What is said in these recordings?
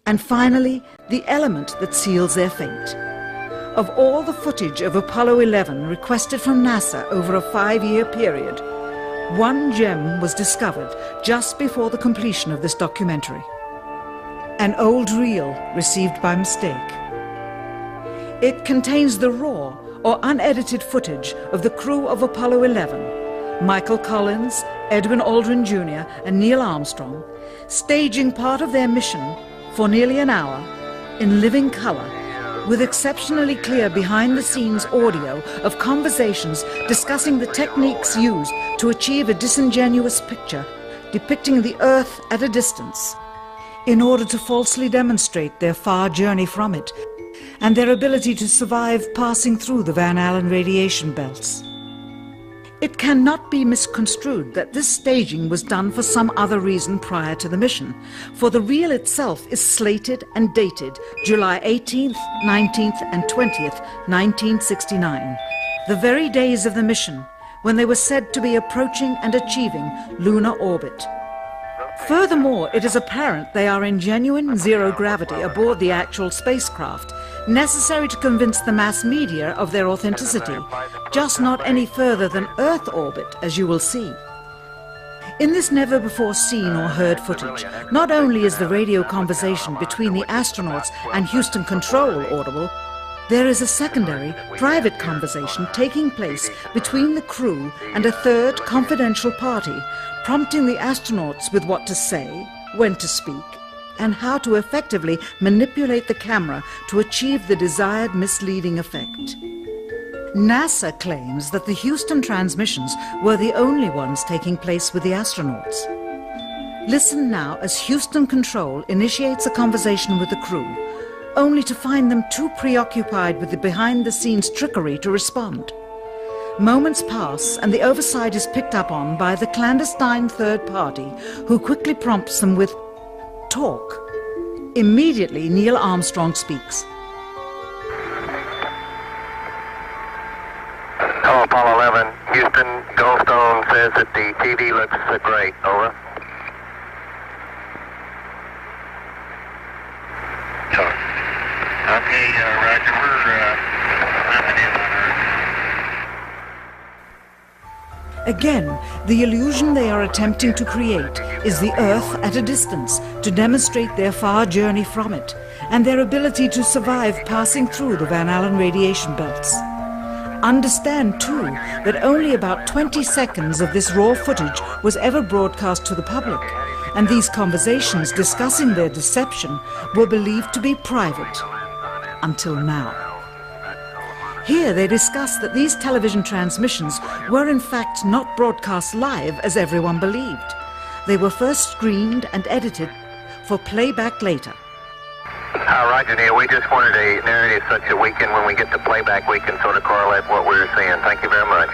And finally, the element that seals their fate. Of all the footage of Apollo 11 requested from NASA over a 5-year period, one gem was discovered just before the completion of this documentary. An old reel received by mistake. It contains the raw or unedited footage of the crew of Apollo 11, Michael Collins, Edwin Aldrin Jr. and Neil Armstrong, staging part of their mission for nearly an hour in living color, with exceptionally clear behind-the-scenes audio of conversations discussing the techniques used to achieve a disingenuous picture depicting the Earth at a distance in order to falsely demonstrate their far journey from it and their ability to survive passing through the Van Allen radiation belts. It cannot be misconstrued that this staging was done for some other reason prior to the mission, for the reel itself is slated and dated July 18th, 19th and 20th, 1969, the very days of the mission when they were said to be approaching and achieving lunar orbit. Furthermore, it is apparent they are in genuine zero gravity aboard the actual spacecraft, necessary to convince the mass media of their authenticity, just not any further than Earth orbit, as you will see. In this never-before-seen or heard footage, not only is the radio conversation between the astronauts and Houston Control audible, there is a secondary, private conversation taking place between the crew and a third confidential party, prompting the astronauts with what to say, when to speak, and how to effectively manipulate the camera to achieve the desired misleading effect. NASA claims that the Houston transmissions were the only ones taking place with the astronauts. Listen now as Houston Control initiates a conversation with the crew, only to find them too preoccupied with the behind-the-scenes trickery to respond. Moments pass and the oversight is picked up on by the clandestine third party, who quickly prompts them with talk. Immediately, Neil Armstrong speaks. Hello, Apollo 11. Houston, Goldstone says that the TV looks great. Over. Okay, Roger. We're mapping in on Earth. Again, the illusion they are attempting to create is the Earth at a distance to demonstrate their far journey from it and their ability to survive passing through the Van Allen radiation belts. Understand, too, that only about 20 seconds of this raw footage was ever broadcast to the public, and these conversations discussing their deception were believed to be private, until now. Here they discuss that these television transmissions were in fact not broadcast live as everyone believed. They were first screened and edited for playback later. Roger, Neil. We just wanted a narrative such that we can, when we get the playback, we can sort of correlate what we were seeing. Thank you very much.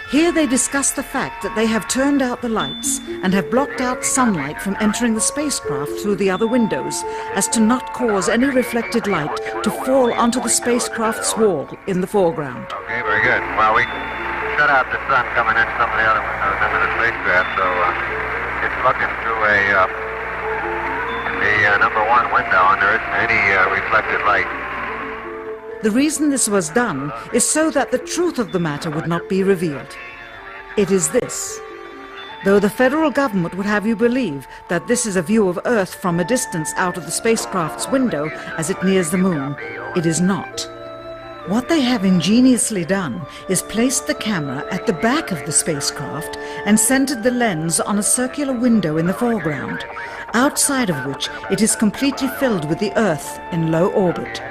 Here they discuss the fact that they have turned out the lights and have blocked out sunlight from entering the spacecraft through the other windows, as to not cause any reflected light to fall onto the spacecraft's wall in the foreground. Okay, very good. Well, we shut out the sun coming in some of the other windows into the spacecraft, so it's looking through the number one window, and there isn't any reflected light. The reason this was done is so that the truth of the matter would not be revealed. It is this. Though the federal government would have you believe that this is a view of Earth from a distance out of the spacecraft's window as it nears the moon, it is not. What they have ingeniously done is placed the camera at the back of the spacecraft and centered the lens on a circular window in the foreground, outside of which it is completely filled with the Earth in low orbit.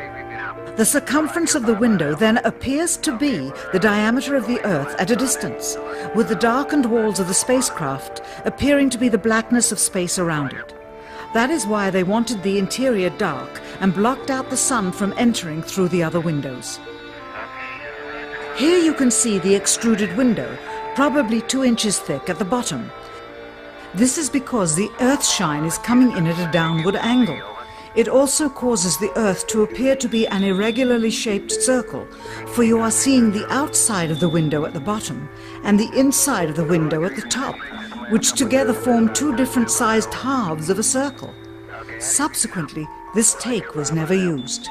The circumference of the window then appears to be the diameter of the Earth at a distance, with the darkened walls of the spacecraft appearing to be the blackness of space around it. That is why they wanted the interior dark and blocked out the sun from entering through the other windows. Here you can see the extruded window, probably 2 inches thick at the bottom. This is because the Earth's shine is coming in at a downward angle. It also causes the Earth to appear to be an irregularly shaped circle, for you are seeing the outside of the window at the bottom and the inside of the window at the top, which together form 2 different sized halves of a circle. Subsequently, this take was never used.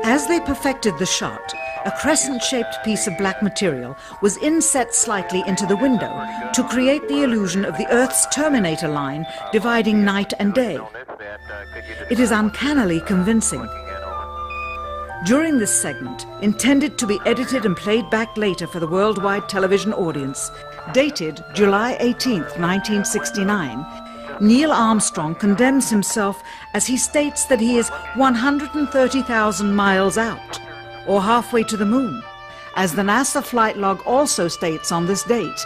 As they perfected the shot, a crescent-shaped piece of black material was inset slightly into the window to create the illusion of the Earth's terminator line dividing night and day. It is uncannily convincing. During this segment, intended to be edited and played back later for the worldwide television audience, dated July 18, 1969, Neil Armstrong condemns himself as he states that he is 130,000 miles out, or halfway to the moon, as the NASA flight log also states on this date,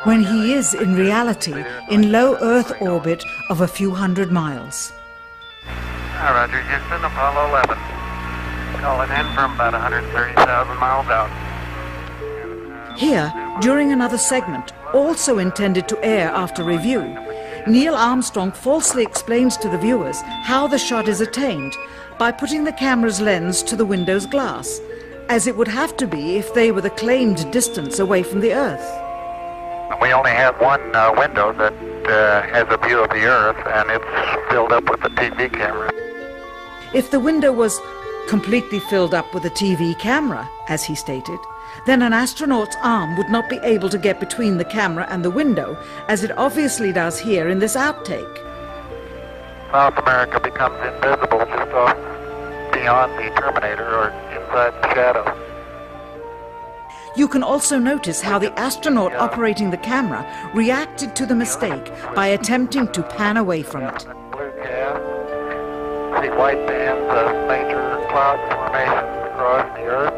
when he is in reality in low Earth orbit of a few hundred miles. Roger, Houston, Apollo 11. Calling in from about 130,000 miles out. Here, during another segment, also intended to air after review, Neil Armstrong falsely explains to the viewers how the shot is attained by putting the camera's lens to the window's glass, as it would have to be if they were the claimed distance away from the Earth. We only have one window that has a view of the Earth, and it's filled up with a TV camera. If the window was completely filled up with a TV camera, as he stated, then an astronaut's arm would not be able to get between the camera and the window, as it obviously does here in this outtake. South America becomes invisible just off beyond the terminator or inside the shadow. You can also notice how the astronaut operating the camera reacted to the mistake by attempting to pan away from it. Blue gas. See white bands of major cloud formations across the Earth.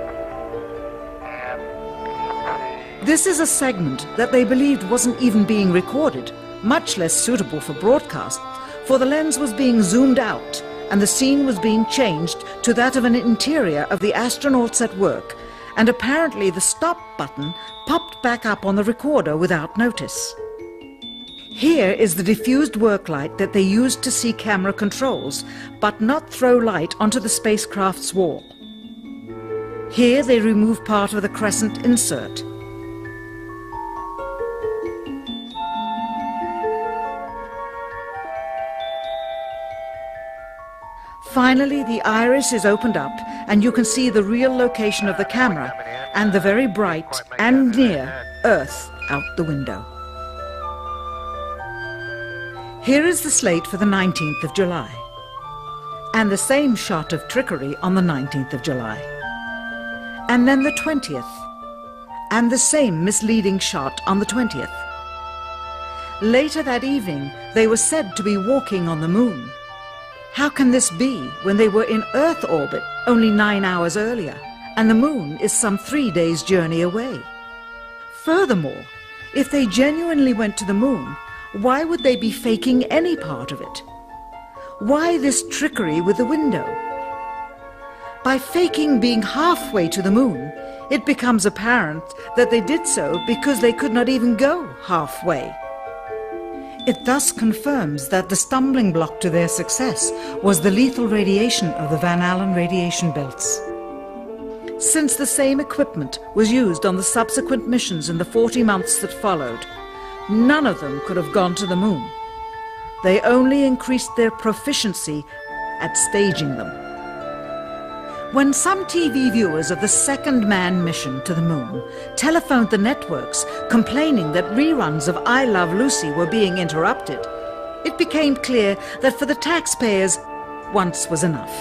This is a segment that they believed wasn't even being recorded, much less suitable for broadcast, for the lens was being zoomed out and the scene was being changed to that of an interior of the astronauts at work, and apparently the stop button popped back up on the recorder without notice. Here is the diffused work light that they used to see camera controls, but not throw light onto the spacecraft's wall. Here they remove part of the crescent insert. Finally, the iris is opened up and you can see the real location of the camera and the very bright and near Earth out the window. Here is the slate for the 19th of July, and the same shot of trickery on the 19th of July, and then the 20th, and the same misleading shot on the 20th. Later that evening, they were said to be walking on the moon. How can this be when they were in Earth orbit only 9 hours earlier, and the moon is some 3 days' journey away? Furthermore, if they genuinely went to the moon, why would they be faking any part of it? Why this trickery with the window? By faking being halfway to the moon, it becomes apparent that they did so because they could not even go halfway. It thus confirms that the stumbling block to their success was the lethal radiation of the Van Allen radiation belts. Since the same equipment was used on the subsequent missions in the 40 months that followed, none of them could have gone to the moon. They only increased their proficiency at staging them. When some TV viewers of the second manned mission to the moon telephoned the networks complaining that reruns of I Love Lucy were being interrupted, it became clear that for the taxpayers, once was enough.